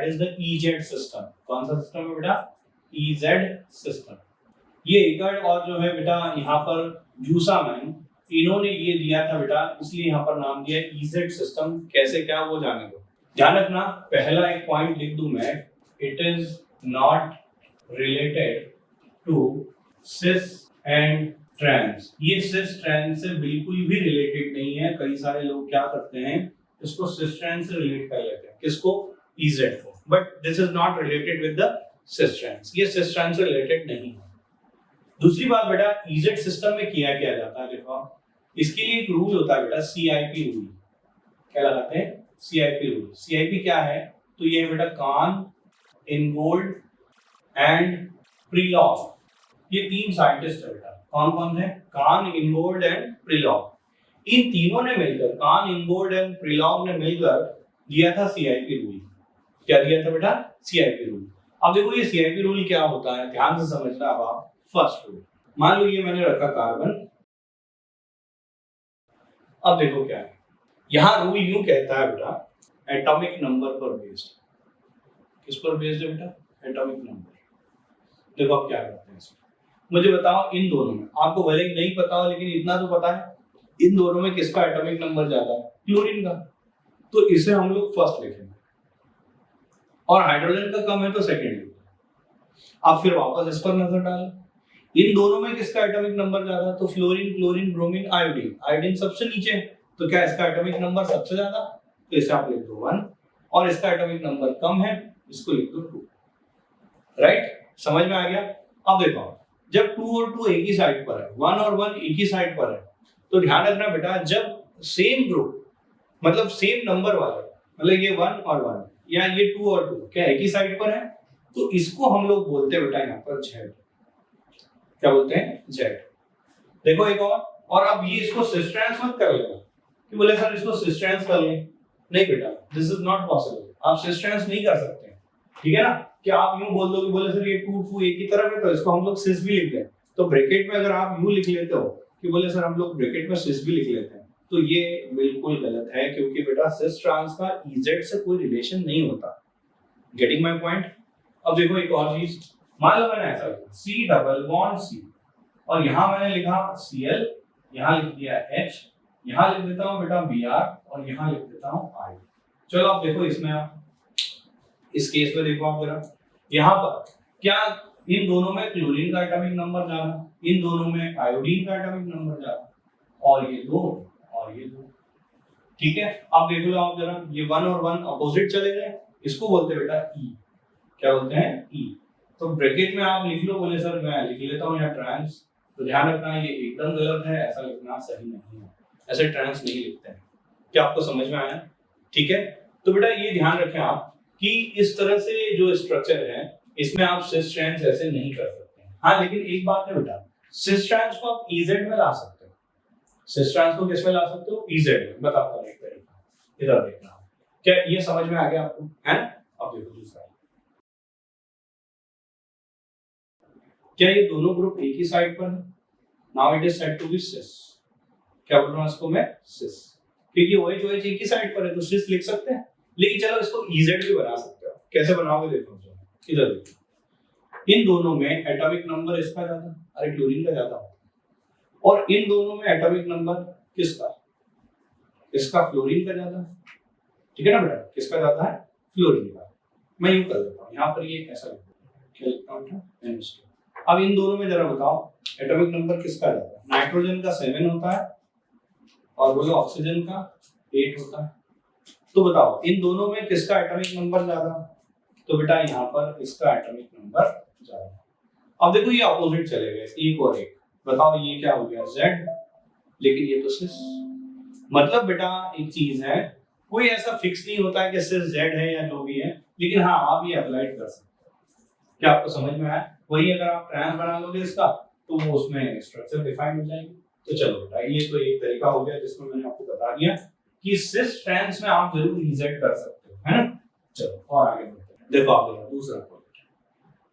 That is the EZ system. कौन सा system है बेटा? EZ system. ये इकर्ड और जो है बेटा यहाँ पर ब्यूसामैन, इन्होंने ये दिया था बेटा, इसलिए यहाँ पर नाम दिया EZ सिस्टम। कैसे क्या वो जाने दो। ध्यान रखना, पहला एक पॉइंट लिख दूं मैं, it is not related to cis and trans. ये सिस ट्रांस से बिल्कुल भी रिलेटेड नहीं है। कई सारे लोग क्या करते हैं, इसको सिस ट्रांस से रिलेट कर लेते हैं। किसको? EZ को। But this is not related with the cis trans. ये सिस ट्रांस से रिलेटेड नहीं है। दूसरी बात बेटा, EZ सिस्टम में किया जाता है, देखो इसके लिए एक रूल होता है बेटा, CIP रूल। क्या लगाते हैं? CIP rule. CIP क्या है? तो ये है बेटा कान, इनगोल्ड एंड प्रीलॉग। ये तीन साइंटिस्ट है बेटा। कौन कौन है? कान, इनगोल्ड एंड प्रीलॉग। इन तीनों ने मिलकर, कान, इनगोल्ड एंड प्रीलॉग ने मिलकर दिया था CIP रूल। क्या दिया था बेटा? CIP rule. अब देखो ये CIP रूल क्या होता है, ध्यान से समझना। अब आप फर्स्ट रूल, मान लो ये मैंने रखा कार्बन। अब देखो क्या है, यहां रूल यूं कहता है बेटा, एटॉमिक नंबर पर बेस्ड। किस पर बेस्ड है बेटा? Atomic number. देखो अब क्या करते हैं इसमें, मुझे बताओ इन दोनों में, आपको भले ही नहीं पता हो लेकिन इतना तो पता है, इन दोनों में किसका एटॉमिक नंबर ज्यादा है? क्लोरीन का। तो इसे हम लोग फर्स्ट लिखेंगे, और हाइड्रोजन का कम है तो सेकेंड लिखेंगे। अब फिर वापस इस पर नजर डालें, इन दोनों में किसका एटॉमिक नंबर ज्यादा है? तो fluorine, chlorine, bromine, iodine. Iodine सबसे नीचे, तो क्या इसका एटॉमिक नंबर सबसे ज्यादा? तो इसे आप लिख दो 1, और इसका एटॉमिक नंबर कम है, इसको लिख दो 2। राइट? समझ में आ गया? अब देखो, जब 2 और 2 एक ही साइड पर है, 1 और 1 एक ही साइड पर है, तो ध्यान रखना बेटा, जब सेम ग्रुप, मतलब सेम नंबर वाले, मतलब ये 1 और 1 या ये 2 और 2 क्या एक ही साइड पर है, तो इसको हम लोग बोलते हैं बेटा यहाँ पर Z। क्या बोलते हैं? Z। देखो एक और अब ये इसको सिस ट्रांस मत कर लेना कि बोले सर इसको सिस ट्रांस कर लें। नहीं बेटा, दिस इज नॉट पॉसिबल। आप सिस ट्रांस नहीं कर सकते, ठीक है ना? कि आप यूं बोल दो कि बोले सर ये 2 2 एक ही तरफ है तो इसको हम लोग सिस भी लिख दें। तो ब्रैकेट में अगर आप यूं लिख लेते हो कि बोले सर हम लोग ब्रैकेट में सिस भी लिख लेते हैं, तो ये बिल्कुल गलत है, क्योंकि बेटा सिस ट्रांस का EZ से कोई रिलेशन नहीं होता। Getting my point? अब देखो एक और चीज, मान लो मैंने ऐसा लिखा C डबल बॉन्ड C, और यहां मैंने लिखा Cl, यहां लिख दिया H, यहां लिख देता हूं बेटा Br, और यहां लिख देता हूं I। चलो आप देखो इसमें, आप इस केस में देखो आप जरा, यहां पर क्या इन दोनों में क्लोरीन का एटॉमिक नंबर ज्यादा, इन दोनों में आयोडीन का एटॉमिक नंबर ज्यादा, और ये 2 और ये 2। ठीक है? अब देख लो आप जरा, ये 1 और 1 अपोजिट चले गए, इसको बोलते हैं बेटा E। क्या बोलते हैं? E। तो ब्रैकेट में आप लिख लो, बोले सर मैं लिख लेता हूं यहाँ ट्रांस, तो ध्यान रखना ये एकदम गलत है, ऐसा लिखना सही नहीं है, ऐसे ट्रांस नहीं लिखते हैं। क्या आपको समझ में आया? ठीक है? तो बेटा ये ध्यान रखें आप कि इस तरह से जो स्ट्रक्चर है, इसमें आप सिस ट्रांस ऐसे नहीं कर सकते हैं। हाँ, लेकिन एक बात है बेटा, सिस ट्रांस को आप EZ में ला सकते हो। सिस ट्रांस को किस में ला सकते हो? EZ में। बताता हूं एक तरीका, इधर देखना। क्या ये समझ में आ गया आपको? है ना? अब देखो दूसरा, क्या ये दोनों ग्रुप एक ही साइड पर है? Now it is said to be सिस। क्या बोल रहा हूं इसको मैं? सिस, क्योंकि OH OH एक ही साइड पर है तो सिस लिख सकते हैं। लेकिन चलो इसको EZ भी बना सकते हो। कैसे बनाओगे देखो, इधर देखो, इन दोनों में एटॉमिक नंबर इसका ज्यादा, अरे क्लोरीन का ज्यादा, और इन दोनों में एटॉमिक नंबर किसका? इसका, फ्लोरीन का ज्यादा। ठीक है ना बेटा? किसका ज्यादा है? फ्लोरीन का। मैं यूं कर देता हूं, यहाँ पर ये ऐसा लिख देता हूं, क्या लिखता हूं? अब इन दोनों में जरा बताओ एटॉमिक नंबर किसका ज्यादा? नाइट्रोजन का 7 होता है, और बोलो ऑक्सीजन का 8 होता है। तो बताओ इन दोनों में किसका एटॉमिक नंबर ज्यादा? तो बेटा यहाँ पर इसका एटॉमिक नंबर ज्यादा। अब देखो ये अपोजिट चले गए, एक और एक। बताओ ये क्या हो गया? Z, लेकिन ये तो सिस। मतलब बेटा एक चीज है, कोई ऐसा फिक्स नहीं होता है कि सिर्फ Z है या जो भी है, लेकिन हाँ आप ये अप्लाइड कर सकते हो। क्या आपको समझ में आया? वही अगर आप ट्रांस बना लोगे इसका, तो वो उसमें स्ट्रक्चर डिफाइन हो जाएगी। तो चलो बेटा ये तो एक तरीका हो गया जिसमें मैंने आपको बता दिया कि सिस ट्रांस में आप जरूर EZ कर सकते हो, है ना? चलो और आगे बढ़ते हैं। देखो आप देखो दूसरा पॉइंट,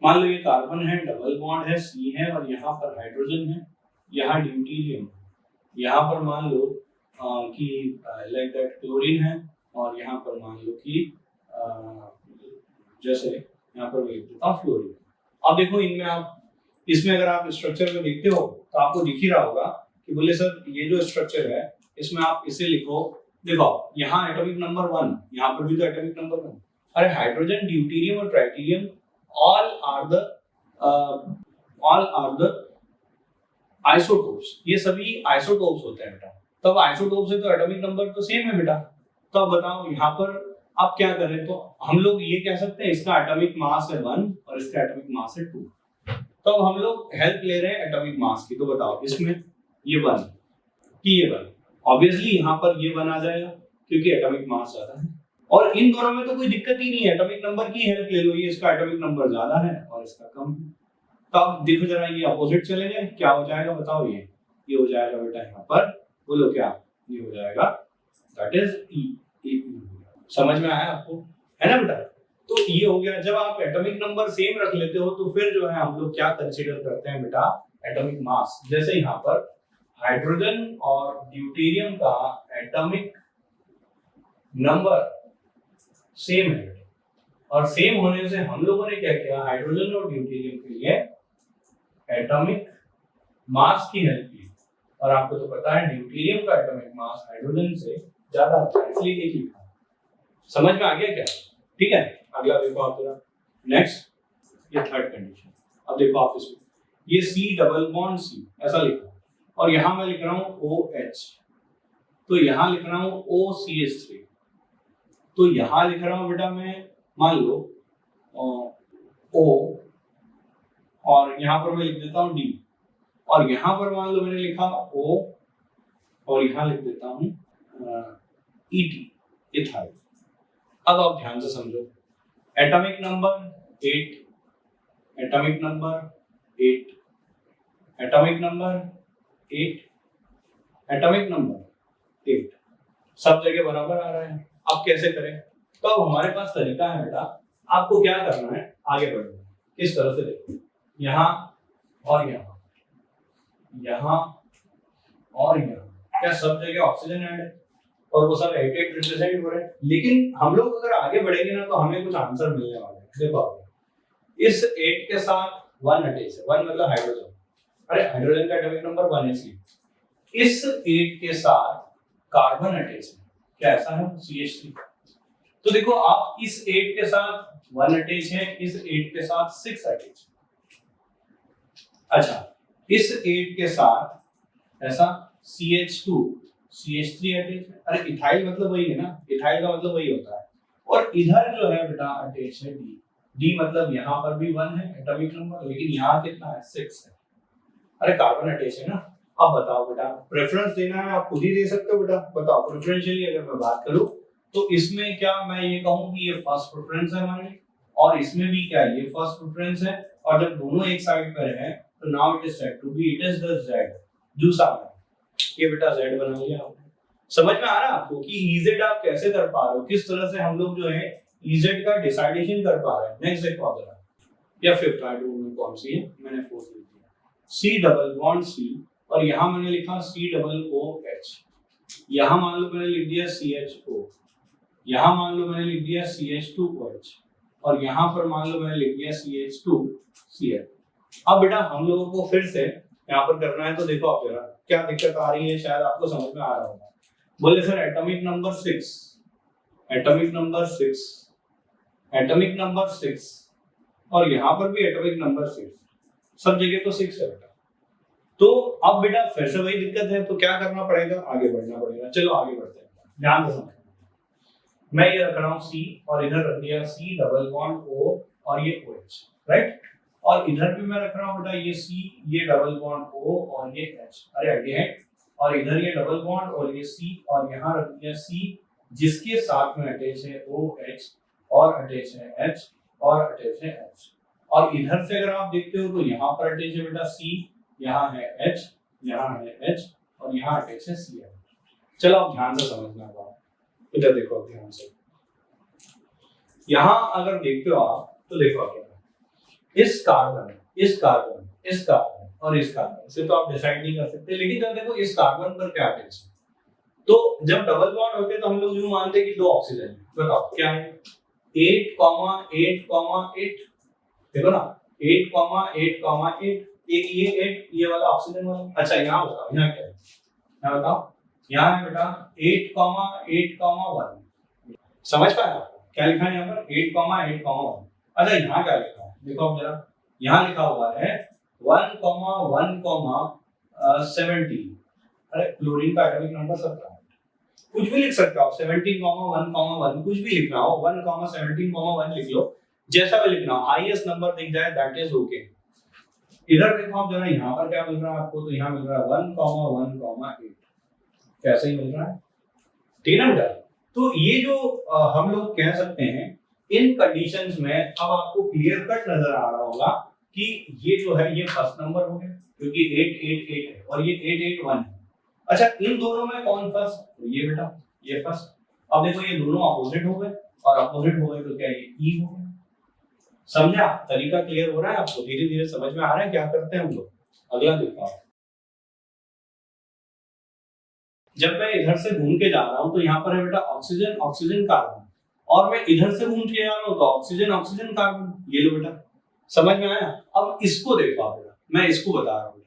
मान लो ये कार्बन है, डबल बॉन्ड है, C है, और यहाँ पर हाइड्रोजन है, यहाँ ड्यूटेरियम, यहाँ पर मान लो कि लाइक दैट क्लोरीन है, और यहाँ पर मान लो कि जैसे यहाँ पर मैं लिख देता हूँ फ्लोरीन। अब देखो इनमें आप इसमें अगर आप स्ट्रक्चर में देखते हो तो आपको दिख ही रहा होगा कि बोले सर ये जो स्ट्रक्चर है इसमें आप इसे लिखो। देखो यहाँ एटॉमिक नंबर 1, यहाँ पर भी तो एटॉमिक नंबर 1। अरे हाइड्रोजन, ड्यूटेरियम और tritium all are the isotopes, ये सभी आइसोटोप्स होते हैं बेटा। तब आइसोटोप्स है तो एटॉमिक नंबर तो सेम है बेटा। तो अब बताओ यहाँ पर आप क्या करें, तो हम लोग ये कह सकते हैं इसका एटॉमिक मास है 1 और इसका एटॉमिक मास है 2। तो अब हम लोग हेल्प ले रहे हैं एटॉमिक मास की, तो बताओ इसमें ये 1 कि ये 1, ऑब्वियसली यहाँ पर ये 1 आ जाएगा क्योंकि एटॉमिक मास ज्यादा है। और इन दोनों में तो कोई दिक्कत ही नहीं है, एटॉमिक नंबर की हेल्प ले लो, ये इसका एटॉमिक नंबर ज्यादा है और इसका कम है। तो अब देखो जरा ये अपोजिट चले जाए, क्या हो जाएगा बताओ, ये हो जाएगा बेटा यहाँ पर, बोलो क्या, ये हो जाएगा दैट इज ई। समझ में आया आपको, है ना बेटा। तो ये हो गया। जब आप एटॉमिक नंबर सेम रख लेते हो तो फिर जो है हम लोग क्या कंसीडर करते हैं बेटा, एटॉमिक मास। जैसे यहाँ पर हाइड्रोजन और ड्यूटेरियम का एटॉमिक नंबर सेम है और सेम होने से हम लोगों ने क्या किया, हाइड्रोजन और ड्यूटेरियम के लिए एटॉमिक मास की हेल्प की। और आपको तो पता है ड्यूटेरियम का एटॉमिक मास हाइड्रोजन से ज्यादा होता है, इसलिए एक लिखा। समझ में आ गया क्या? ठीक है, अगला देखो आप जरा नेक्स्ट, ये थर्ड कंडीशन। अब देखो आप इसमें ये C डबल बॉन्ड C ऐसा लिखा और यहां मैं लिख रहा हूं OH, तो यहां लिख रहा हूं OCH3, तो यहां लिख रहा हूं बेटा मैं मान लो O और यहां पर मैं लिख देता हूं D, और यहां पर मान लो मैंने लिखा O और यहां लिख देता हूं ET, इथाइल। अब आप ध्यान से समझो, atomic number 8, atomic number 8, atomic number 8, atomic number 8, सब जगह बराबर आ रहा है। अब कैसे करें? तो अब हमारे पास तरीका है बेटा, आपको क्या करना है, आगे बढ़ना है। किस तरह से देखो, यहाँ और यहाँ, यहाँ और यहाँ, क्या सब जगह ऑक्सीजन ऐड है और वो सब 8 रिप्रेजेंट हो रहे हैं। लेकिन हम लोग अगर आगे बढ़ेंगे ना तो हमें कुछ आंसर मिलने वाले हैं। देखो इस 8 के साथ 1 अटैच है, 1 मतलब हाइड्रोजन, अरे हाइड्रोजन का एटॉमिक नंबर 1 है इसलिए। इस 8 के साथ कार्बन अटैच है, क्या ऐसा है, CH3। तो देखो आप इस 8 के साथ 1 अटैच है, इस 8 के साथ 6 अटैच है। अच्छा, इस 8 के साथ ऐसा CH2 CH3 अटैच है, अरे इथाइल मतलब वही है ना, इथाइल का मतलब वही होता है। और इधर जो है बेटा अटैच है D मतलब यहाँ पर भी 1 है एटॉमिक नंबर, लेकिन यहाँ कितना है, 6 है। अरे कार्बन अटैच है ना। अब बताओ बेटा, प्रेफरेंस देना है आप खुद ही दे सकते हो बेटा। बताओ प्रेफरेंशियली अगर मैं बात करूं तो इसमें क्या मैं ये कहूं कि ये फर्स्ट प्रेफरेंस है हमारी, और इसमें भी क्या ये फर्स्ट प्रेफरेंस है। और जब दोनों एक साइड पर है तो now it is said to be, it is the Z, दूसरा ये बेटा Z बना लिया आपने। समझ में आ रहा है आपको कि EZ आप कैसे कर पा रहे हो, किस तरह से हम लोग जो है EZ का डिसाइडेशन कर पा रहे हैं। नेक्स्ट देखो आप जरा, या फिफ्थ हाइड्रोजन कौन सी है, मैंने फोर्थ लिख दिया, C डबल बॉन्ड C, और यहां मैंने लिखा C डबल OH, यहां मान लो मैंने लिख दिया CHO, यहां मान लो मैंने लिख दिया CH2OH, और यहां पर मान लो मैंने लिख दिया CH2Cl। अब बेटा हम लोगों को फिर से यहाँ पर करना है, तो देखो आप जरा क्या दिक्कत आ रही है, शायद आपको समझ में आ रहा होगा। बोले sir atomic number 6, atomic number 6, atomic number 6, और यहाँ पर भी एटॉमिक नंबर 6, सब जगह तो 6 है बेटा। तो अब बेटा फिर से वही दिक्कत है, तो क्या करना पड़ेगा, आगे बढ़ना पड़ेगा। चलो आगे बढ़ते हैं, ध्यान से समझना। मैं ये रख रहा हूँ C और इधर रख दिया C डबल बॉन्ड O और ये OH, राइट। और इधर भी मैं रख रहा हूँ बेटा ये C, ये डबल बॉन्ड O और ये H, अरे आगे है, और इधर ये डबल बॉन्ड और ये C, और यहाँ रख दिया C जिसके साथ में अटैच है OH और अटैच है H और अटैच है H। और इधर से अगर आप देखते हो तो यहाँ पर अटैच है बेटा C, यहाँ है H, यहाँ है H, और यहाँ अटैच है Cl। चलो आप ध्यान से समझना होगा, इधर देखो आप ध्यान से। यहाँ अगर देखते हो आप तो देखो क्या, इस कार्बन, इस कार्बन, इस कार्बन और इस कार्बन से तो आप डिसाइड नहीं कर सकते, लेकिन जब देखो इस कार्बन पर क्या अटैच है, तो जब डबल बॉन्ड होते हैं तो हम लोग यूं मानते हैं कि 2 ऑक्सीजन है। बताओ क्या है, 8,8,8 देखो ना, 8,8,8 एक ये वाला ऑक्सीजन वाला। अच्छा यहाँ बताओ, यहाँ क्या है, यहाँ बताओ, यहाँ है बेटा 8,8,1। समझ पाए आपको क्या लिखा है यहाँ पर 8,8,1। अच्छा यहाँ क्या लिखा है देखो आप जरा, यहाँ लिखा हुआ है 1,1,17। अरे क्लोरीन का एटॉमिक नंबर 17 है, कुछ भी लिख सकते हो आप, 17,1,1 कुछ भी लिखना हो, 1,17,1 लिख लो, जैसा भी लिखना हो, हाईएस्ट नंबर दिख जाए दैट इज ओके। इधर देखो आप जरा, यहाँ पर क्या मिल रहा है आपको, तो यहाँ मिल रहा है 1,1,8, कैसे ही मिल रहा है, ठीक है ना बेटा। तो ये जो हम लोग कह सकते हैं इन कंडीशंस में, अब आपको क्लियर कट नजर आ रहा होगा कि ये जो है ये फर्स्ट नंबर हो गया क्योंकि 888 है और ये 881 है। अच्छा इन दोनों में कौन फर्स्ट, तो ये बेटा ये फर्स्ट। अब देखो ये दोनों अपोजिट हो गए और अपोजिट हो गए तो क्या ये ई हो गया। समझा, तरीका क्लियर हो रहा है आपको, धीरे धीरे समझ में आ रहा है क्या करते हैं हम लोग। अगला देखो आप, जब मैं इधर से घूम के जा रहा हूं तो यहाँ पर है बेटा ऑक्सीजन ऑक्सीजन कार्बन, और मैं इधर से घूम के जा रहा हूं तो ऑक्सीजन ऑक्सीजन कार्बन। ये लो बेटा, समझ में आया। अब इसको देखो आप बेटा, मैं इसको बता रहा हूँ,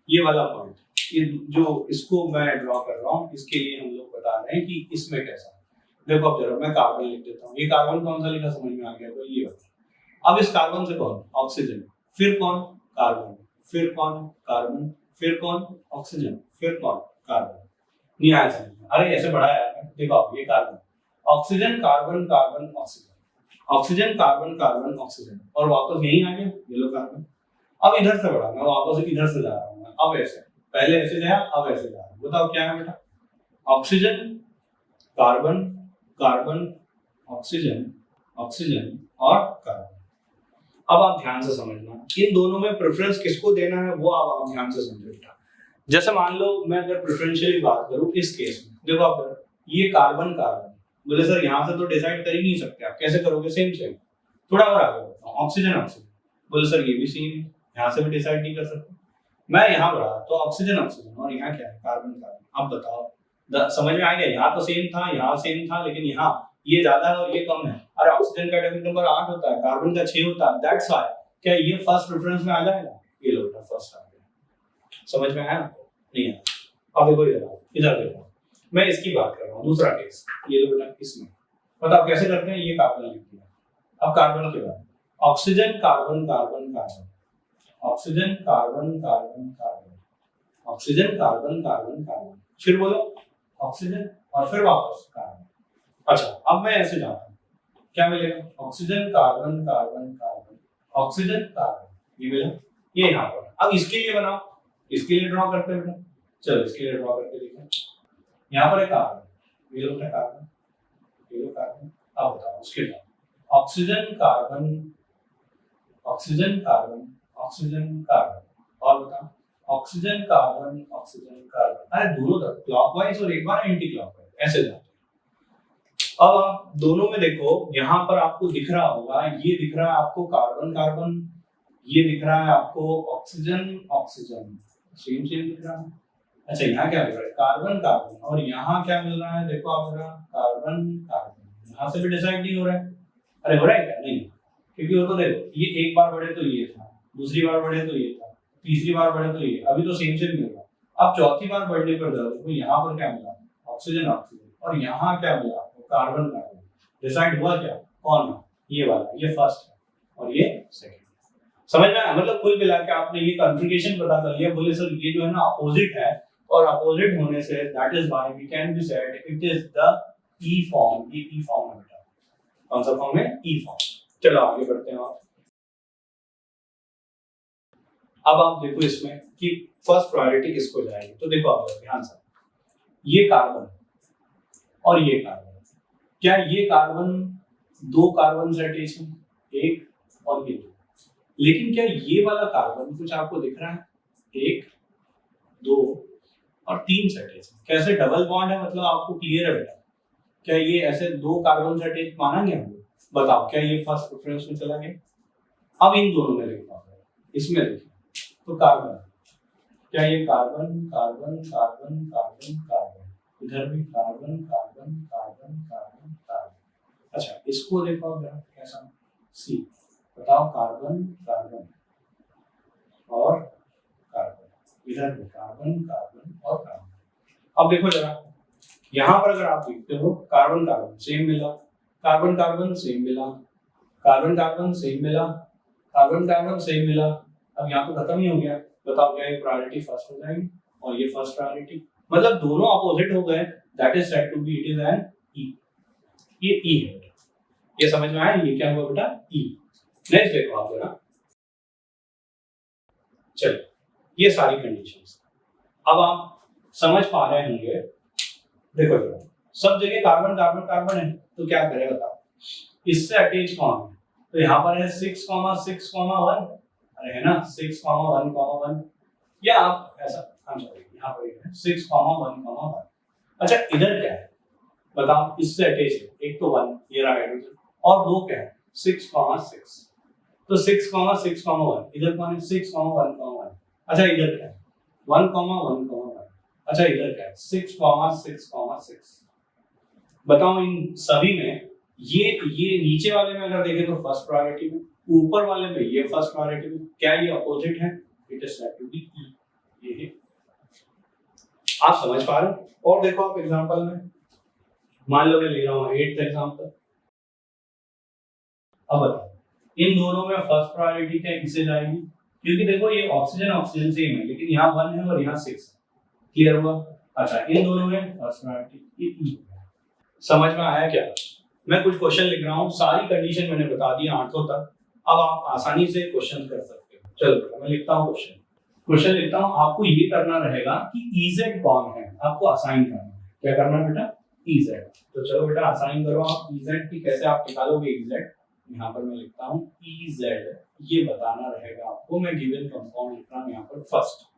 ये वाला पॉइंट, ये जो इसको मैं ड्रॉ कर रहा हूँ, इसके लिए हम लोग बता रहे हैं कि इसमें कैसा है। देखो अब जरा मैं कार्बन लिख देता हूँ, ये कार्बन कौन सा लिखा समझ में आ गया, तो ये वाला। अब इस कार्बन से कौन, ऑक्सीजन, फिर कौन कार्बन, फिर कौन कार्बन, फिर कौन ऑक्सीजन, फिर कौन कार्बन। नहीं आया समझ में, अरे ऐसे बढ़ाया है, देखो आप ये carbon, oxygen carbon carbon oxygen, oxygen carbon carbon oxygen, और वापस यहीं आ गया ये लो कार्बन। अब इधर से बढ़ा, मैं वापस इधर से जा रहा हूँ, अब ऐसे, पहले ऐसे गया अब ऐसे जा रहा हूँ। बताओ क्या है बेटा, oxygen carbon carbon oxygen oxygen और कार्बन। अब आप ध्यान से समझना, इन दोनों में प्रेफरेंस किसको देना है वो आप ध्यान से समझो बेटा। जैसे मान लो मैं अगर प्रेफरेंशियली बात करूं इस केस में, देखो आप ये कार्बन कार्बन, बोले सर यहाँ से तो डिसाइड कर ही नहीं सकते, आप कैसे करोगे, सेम सेम, थोड़ा और आगे बढ़ता हूं, ऑक्सीजन ऑक्सीजन, बोले सर ये भी सेम है, यहाँ से भी डिसाइड नहीं कर सकते। मैं यहाँ बढ़ा तो ऑक्सीजन ऑक्सीजन, और यहाँ क्या है कार्बन कार्बन। अब बताओ समझ में आ गया, यहाँ तो सेम था यहाँ सेम था, लेकिन यहाँ ये ज्यादा है और ये कम है। अरे ऑक्सीजन का एटॉमिक नंबर 8 होता है, कार्बन का 6 होता है, दैट्स व्हाई क्या ये फर्स्ट प्रेफरेंस में आ जाएगा, ये लो फर्स्ट आ गया। समझ में आया आपको, नहीं आया। अब देखो इधर देखो, मैं इसकी बात कर रहा हूँ, दूसरा केस, ये लो बेटा इसमें, बताओ कैसे करते हैं, ये कार्बन लिख दिया। अब कार्बन के बाद oxygen carbon carbon carbon, oxygen carbon carbon carbon, oxygen carbon carbon carbon, फिर बोलो ऑक्सीजन और फिर वापस कार्बन। अच्छा अब मैं ऐसे जाता हूँ, क्या मिलेगा, oxygen carbon carbon carbon, oxygen carbon, ये मिला, ये यहाँ पर। अब इसके लिए बनाओ, इसके लिए ड्रॉ करते हैं बेटा, चलो इसके लिए ड्रॉ करके देखो, यहाँ पर है कार्बन, ये लो कार्बन, ये लो कार्बन। अब बताओ उसके बाद oxygen carbon oxygen carbon oxygen carbon, और बताओ ऑक्सीजन कार्बन ऑक्सीजन कार्बन। अरे दोनों तरफ क्लॉकवाइज और एक बार एंटी क्लॉकवाइज ऐसे जाते हैं। अब आप दोनों में देखो, यहाँ पर आपको दिख रहा होगा, ये दिख रहा है आपको कार्बन कार्बन, ये दिख रहा है आपको ऑक्सीजन ऑक्सीजन, सेम सेम दिख रहा है। अच्छा यहाँ क्या मिल रहा है, कार्बन कार्बन, और यहाँ क्या मिल रहा है, देखो आप जरा कार्बन कार्बन, यहाँ से भी डिसाइड नहीं हो रहा है। अरे हो रहा है क्या, नहीं, क्योंकि वो तो देखो ये एक बार बढ़े तो ये था, दूसरी बार बढ़े तो ये था, तीसरी बार बढ़े तो ये, अभी तो सेम सेम मिल रहा। अब चौथी बार बढ़ने पर देखो यहाँ पर क्या मिला, ऑक्सीजन ऑक्सीजन, और यहाँ क्या मिला आपको, कार्बन कार्बन। डिसाइड हुआ क्या, कौन है, ये वाला, ये फर्स्ट है और ये सेकंड। समझ में आया, मतलब कुल मिला के आपने ये कॉन्फ़िगरेशन पता कर लिया। बोले सर ये जो है ना अपोजिट है, और अपोजिट होने से that is why we can be said it is the E form. ये ई फॉर्म है बेटा, कौन सा फॉर्म है, ई फॉर्म। चलो आगे बढ़ते हैं। अब आप देखो इसमें कि फर्स्ट प्रायोरिटी किसको जाएगी, तो देखो आप ध्यान से, ये कार्बन और ये कार्बन, क्या ये कार्बन दो कार्बन से अटैच है, एक और ये दो, लेकिन क्या ये वाला कार्बन कुछ आपको दिख रहा है, एक दो और तीन से अटैच है, कैसे डबल बॉन्ड है, मतलब आपको क्लियर है बेटा, क्या ये ऐसे दो कार्बन से अटैच माना गया, बताओ क्या ये फर्स्ट प्रेफरेंस में चला गया। अब इन दोनों में देखो, इसमें देखिए तो कार्बन, क्या ये carbon carbon carbon carbon carbon, इधर भी carbon carbon carbon carbon carbon, अच्छा इसको देखो जरा कैसा, सी, बताओ कार्बन कार्बन और कार्बन, इधर भी कार्बन कार्बन और कार्बन। अब देखो जरा यहाँ पर अगर आप देखते हो कार्बन कार्बन सेम मिला, कार्बन कार्बन सेम मिला, कार्बन कार्बन सेम मिला, कार्बन कार्बन सेम मिला। अब यहाँ तो खत्म ही हो गया। बताओ क्या ये प्रायोरिटी फर्स्ट हो जाएगी और ये फर्स्ट प्रायोरिटी, मतलब दोनों अपोजिट हो गए। That is said to be it is an E. ये ई है, ये समझ में आया? ये क्या हुआ बेटा? ई। नेक्स्ट देखो आप जरा, चलो ये सारी कंडीशंस अब आप समझ पा रहे होंगे। देखो जरा सब जगह कार्बन कार्बन कार्बन है तो क्या करें बताओ, इससे अटैच कौन है? तो यहाँ पर है 6,6,1, अरे है ना 6,1,1, या आप ऐसा यहाँ पर है 6,1,1। अच्छा इधर क्या है बताओ, इससे अटैच है एक तो 1 ये रहा हाइड्रोजन, और दो क्या है 6,6, तो 6,6,1 इधर कौन है 6,1,1। अच्छा इधर क्या है 1,1,1। अच्छा इधर क्या है 6,6,6। बताओ इन सभी में ये नीचे वाले में अगर देखें तो फर्स्ट प्रायोरिटी में, ऊपर वाले में ये फर्स्ट प्रायोरिटी में, क्या ये अपोजिट है? It is said to be E. ये है, आप समझ पा रहे हो? और देखो आप एग्जांपल में, मान लो मैं ले रहा हूं 8th एग्जांपल। अब बताओ इन दोनों में फर्स्ट प्रायोरिटी क्या किससे जाएगी? क्योंकि देखो ये ऑक्सीजन ऑक्सीजन सेम है, लेकिन यहाँ 1 है और यहाँ 6 है। क्लियर हुआ? अच्छा इन दोनों में फर्स्ट प्रायोरिटी ई। समझ में आया क्या? मैं कुछ क्वेश्चन लिख रहा हूँ, सारी कंडीशन मैंने बता दी 8 तक। अब आप आसानी से क्वेश्चन कर सकते हो। चलो मैं लिखता हूँ क्वेश्चन लिखता हूँ। आपको ये करना रहेगा कि EZ कौन है, आपको असाइन करना है। क्या करना है बेटा? EZ। तो चलो बेटा असाइन करो आप EZ की। कैसे आप निकालोगे EZ? यहाँ पर मैं लिखता हूँ EZ, ये बताना रहेगा आपको। मैं गिवन कंपाउंड लिख रहा हूँ यहाँ पर फर्स्ट।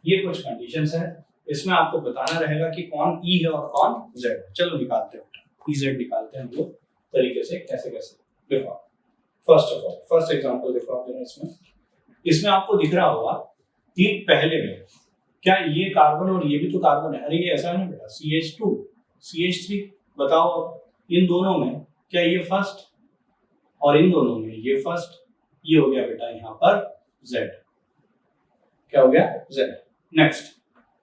ये कुछ कंडीशंस है, इसमें आपको बताना रहेगा कि कौन ई है और कौन जेड है। चलो निकालते हैं बेटा, ई जेड निकालते हैं हम लोग तरीके से। कैसे कैसे देखो, first of all first example देखो आप जरा। इसमें आपको दिख रहा होगा कि पहले में क्या ये कार्बन और ये भी तो कार्बन है। अरे ये ऐसा है ना बेटा CH2 CH3। बताओ इन दोनों में क्या ये फर्स्ट और इन दोनों में ये फर्स्ट। ये हो गया बेटा यहाँ पर Z। क्या हो गया? Z। नेक्स्ट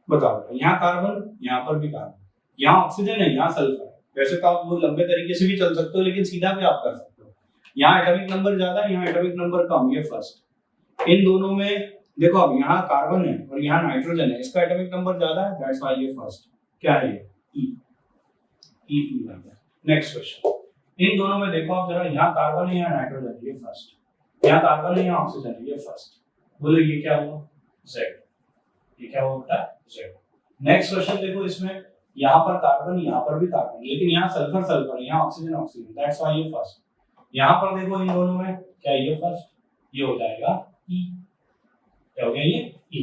बताओ यहाँ कार्बन, यहाँ पर भी कार्बन, यहाँ ऑक्सीजन है, यहाँ सल्फर है। वैसे तो आप वो लंबे तरीके से भी चल सकते हो, लेकिन सीधा भी आप कर सकते हो। यहाँ एटॉमिक नंबर ज्यादा है, यहाँ एटॉमिक नंबर कम, ये फर्स्ट। इन दोनों में देखो अब यहाँ कार्बन है और यहाँ नाइट्रोजन है, इसका एटॉमिक नंबर ज्यादा है, दैट्स व्हाई ये फर्स्ट। क्या है ये? ई बन गया। नेक्स्ट क्वेश्चन, इन दोनों में देखो आप जरा, यहाँ कार्बन है, यहाँ नाइट्रोजन है, ये फर्स्ट। यहाँ कार्बन है, यहाँ ऑक्सीजन है, ये फर्स्ट। बोलो ये क्या हुआ? Z। ये क्या हुआ बेटा? Z। नेक्स्ट क्वेश्चन देखो, इसमें यहाँ पर कार्बन, यहाँ पर भी कार्बन, लेकिन यहाँ सल्फर सल्फर, यहाँ ऑक्सीजन ऑक्सीजन, दैट्स व्हाई ये फर्स्ट। यहाँ पर देखो इन दोनों में क्या ये फर्स्ट, ये हो जाएगा E। क्या हो गया ये? E।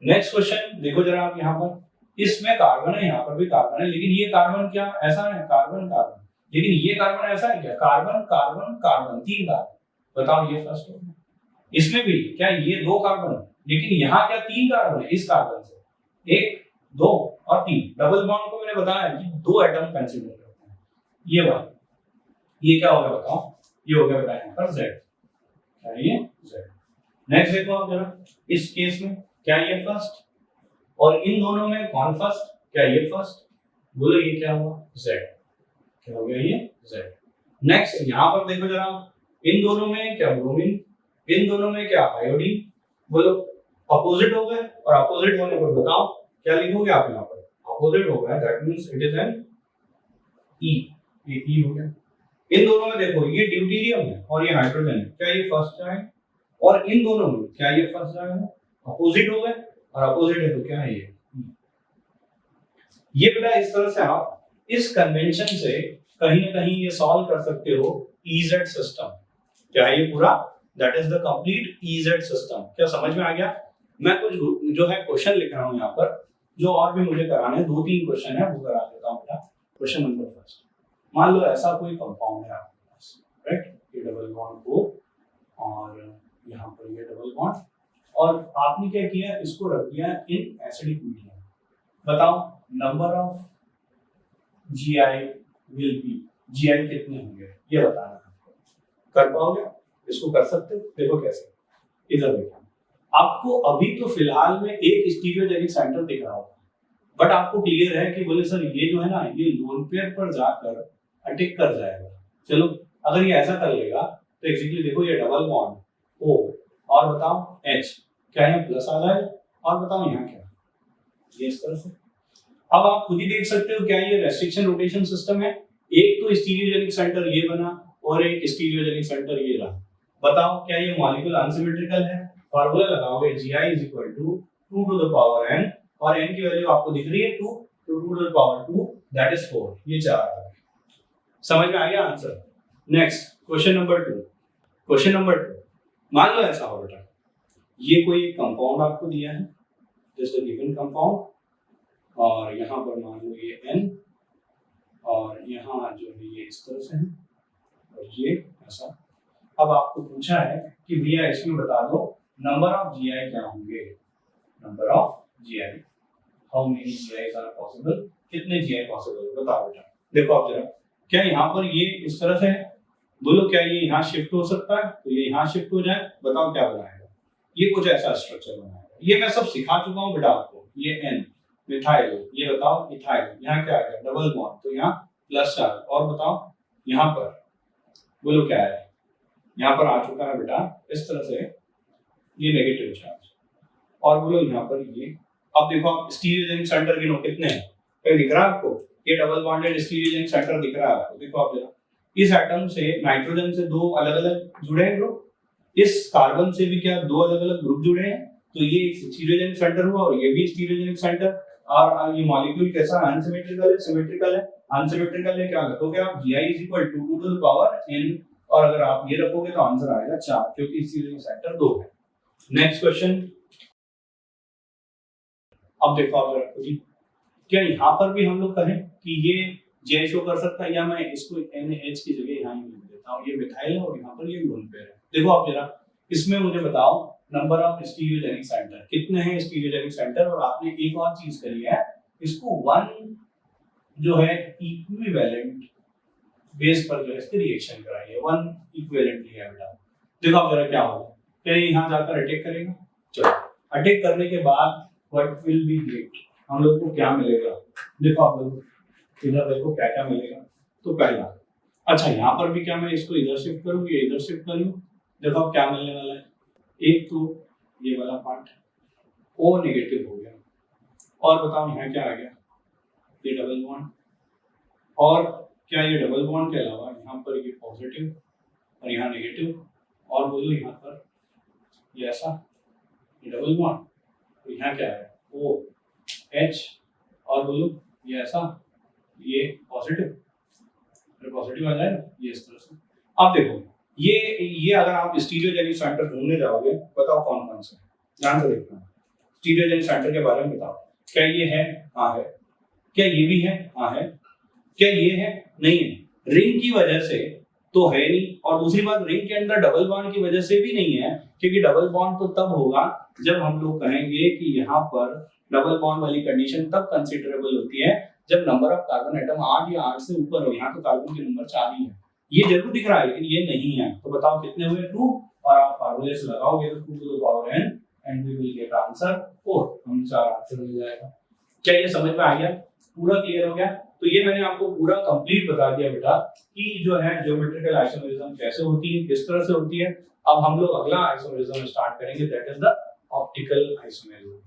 नेक्स्ट क्वेश्चन देखो जरा आप यहाँ पर, इसमें कार्बन है, यहाँ पर भी कार्बन है, लेकिन ये कार्बन क्या ऐसा है? कार्बन कार्बन, लेकिन ये कार्बन ऐसा है क्या? Carbon carbon carbon, 3 carbon. बताओ ये फर्स्ट हो गया। इसमें भी क्या ये 2 कार्बन है, लेकिन यहाँ क्या 3 कार्बन है। इस कार्बन से 1 2 और 3, डबल बॉन्ड को मैंने बताया कि 2 एटम कंसीडर करते हैं। ये बात, ये क्या होगा बताओ? ये हो गया बेटा यहाँ पर Z। क्या है ये? Z। नेक्स्ट देखो आप जरा, इस केस में क्या ये फर्स्ट और इन दोनों में कौन फर्स्ट? क्या ये फर्स्ट? बोलो ये क्या हुआ? Z। क्या हो गया ये? Z। नेक्स्ट यहाँ पर देखो जरा, इन दोनों में क्या ब्रोमीन, इन दोनों में क्या आयोडीन। बोलो अपोजिट हो गए, और अपोजिट होने पर बताओ क्या लिखोगे आप यहाँ पर? अपोजिट हो गया, that means it is N E। ये E हो गया। इन दोनों में देखो ये ड्यूटेरियम है और ये हाइड्रोजन है, क्या ये फर्स्ट जाए? और इन दोनों में क्या ये फर्स्ट जाएगा? अपोजिट हो गए, और अपोजिट है तो क्या है ये? ये बेटा इस तरह से आप इस कन्वेंशन से कहीं ना कहीं ये सॉल्व कर सकते हो EZ सिस्टम। क्या ये पूरा? That is the complete EZ system. क्या समझ में आ गया? मैं कुछ जो है क्वेश्चन लिख रहा हूँ यहाँ पर, जो और भी मुझे कराने 2-3 क्वेश्चन है वो करा देता हूँ बेटा। क्वेश्चन नंबर फर्स्ट, मान लो ऐसा कोई कंपाउंड है आपके पास, राइट? ये डबल बॉन्ड को और यहाँ पर ये डबल बॉन्ड, और आपने क्या किया, इसको रख दिया इन एसिडिक मीडियम। बताओ number of GI will be, GI कितने होंगे ये बताना आपको। कर पाओगे? इसको कर सकते हो? देखो कैसे, इधर देखो, आपको अभी तो फिलहाल में एक स्टीरियोजेनिक सेंटर दिख रहा होगा, बट आपको क्लियर है कि बोले सर ये जो है ना, ये लोन पेयर पर जाकर अटैक कर जाएगा। चलो अगर ये ऐसा कर लेगा तो एग्जैक्टली देखो, ये डबल बॉन्ड O और बताओ H, क्या यहाँ प्लस आ जाए, और बताओ यहाँ क्या, ये इस तरह से। अब आप खुद ही देख सकते हो, क्या ये रेस्ट्रिक्शन रोटेशन सिस्टम है। एक तो स्टीरियोजेनिक सेंटर ये बना और एक स्टीरियोजेनिक सेंटर ये रहा। बताओ क्या ये मॉलिक्यूल अनसिमेट्रिकल है? फार्मूला लगाओगे GI is equal to 2 to the power n, और n की वैल्यू आपको दिख रही है 2 to 2 to the power 2, that is 4। ये 4 आ गया। समझ में आ गया answer? Next question number 2। Question number 2, मान लो ऐसा हो बेटा, ये कोई एक कंपाउंड आपको दिया है, जस्ट अ गिवन कंपाउंड, और यहाँ पर मान लो ये n, और यहाँ जो है ये इस तरह से है, और ये ऐसा। अब आपको पूछा है कि भैया इसमें बता दो नंबर ऑफ GI क्या होंगे, number of GI, how many GIs are possible, कितने GI पॉसिबल, बताओ बेटा। देखो आप जरा, क्या यहाँ पर ये इस तरह से है, बोलो क्या ये यहाँ शिफ्ट हो सकता है, तो ये यहाँ शिफ्ट हो जाए, बताओ क्या बनाएगा, ये कुछ ऐसा स्ट्रक्चर बनाएगा। ये मैं सब सिखा चुका हूँ बेटा आपको, ये N मिथाइल, ये बताओ इथाइल, यहाँ क्या आ गया डबल बॉन्ड, तो यहाँ प्लस चार्ज, और बताओ यहाँ पर बोलो क्या है, यहाँ पर आ चुका है बेटा इस तरह से ये नेगेटिव चार्ज, और बोलो यहाँ पर ये। अब देखो आप स्टीरियोजेनिक सेंटर गिनो कितने हैं, कहीं दिख रहा है आपको, ये डबल बॉन्डेड स्टीरियोजेनिक सेंटर दिख रहा है आपको। देखो आप जरा, इस एटम से नाइट्रोजन से 2 अलग अलग जुड़े हैं ग्रुप, इस कार्बन से भी क्या 2 अलग अलग ग्रुप जुड़े हैं, तो ये स्टीरियोजेनिक सेंटर हुआ, और ये भी स्टीरियोजेनिक सेंटर। और ये मॉलिक्यूल कैसा अनसिमेट्रिकल है, सिमेट्रिकल है, अनसिमेट्रिकल है, क्या रखोगे आप GI is equal to 2 to the power n, और अगर आप ये रखोगे तो आंसर आएगा 4, क्योंकि स्टीरियोजेनिक सेंटर 2 है। नेक्स्ट क्वेश्चन, अब देखो आप जरा खुद ही, क्या यहाँ पर भी हम लोग कहें कि ये GI शो कर सकता है, या मैं इसको NH की जगह यहाँ लिख देता हूँ, ये मिथाइल है और यहाँ पर ये लोन पेयर है। देखो आप जरा, इसमें मुझे बताओ नंबर ऑफ स्टीरियोजेनिक सेंटर कितने हैं, स्टीरियोजेनिक सेंटर। और आपने एक और चीज करी है, इसको 1 जो है इक्विवेलेंट बेस पर जो है इसकी रिएक्शन कराई है, 1 इक्विवेलेंट लिया है बेटा। देखो आप जरा क्या होगा, क्या यहाँ जाकर अटैक करेगा, चलो अटैक करने के बाद व्हाट विल बी गेट, हम लोग को क्या मिलेगा, देखो आप लोग इधर देखो क्या क्या मिलेगा। तो पहला, अच्छा यहाँ पर भी क्या मैं इसको इधर शिफ्ट करूँ या इधर शिफ्ट करूँ, देखो अब क्या मिलने वाला है, एक तो ये वाला पार्ट O नेगेटिव हो गया, और बताओ यहाँ क्या आ गया, ये डबल बॉन्ड, और क्या ये डबल बॉन्ड के अलावा यहाँ पर ये पॉजिटिव और यहाँ नेगेटिव, और बोलो यहाँ पर ये ऐसा ये डबल बॉन्ड, तो यहाँ क्या है O H, और बोलो ये ऐसा ये पॉजिटिव, पॉजिटिव आ जाएगा ये इस तरह से। आप देखो ये अगर आप स्टीरियोजेनिक सेंटर ढूंढने जाओगे, बताओ कौन कौन से, ध्यान से देखना, स्टीरियोजेनिक सेंटर के बारे में बताओ, क्या ये है, हाँ है, क्या ये भी है, हाँ है, क्या ये है, नहीं है, रिंग की वजह से तो है नहीं, और दूसरी बात रिंग के अंदर डबल बॉन्ड की वजह से भी नहीं है, क्योंकि डबल बॉन्ड तो तब होगा जब हम लोग कहेंगे कि यहाँ पर डबल बॉन्ड वाली कंडीशन तब कंसिडरेबल होती है जब नंबर ऑफ कार्बन एटम 8 या 8 से ऊपर हो। यहाँ तो कार्बन के नंबर 4 ही है, ये जरूर दिख रहा है लेकिन ये नहीं है। तो बताओ कितने हुए, 2, और आप फार्मूले से लगाओगे तो 2 to the power n and we will get answer 4, हम 4 आंसर मिल जाएगा। क्या ये समझ में आ गया, पूरा क्लियर हो गया? तो ये मैंने आपको पूरा कंप्लीट बता दिया बेटा कि जो है ज्योमेट्रिकल आइसोमेरिज्म कैसे होती है, किस तरह से होती है। अब हम लोग अगला आइसोमेरिज्म स्टार्ट करेंगे, that is the optical isomerism.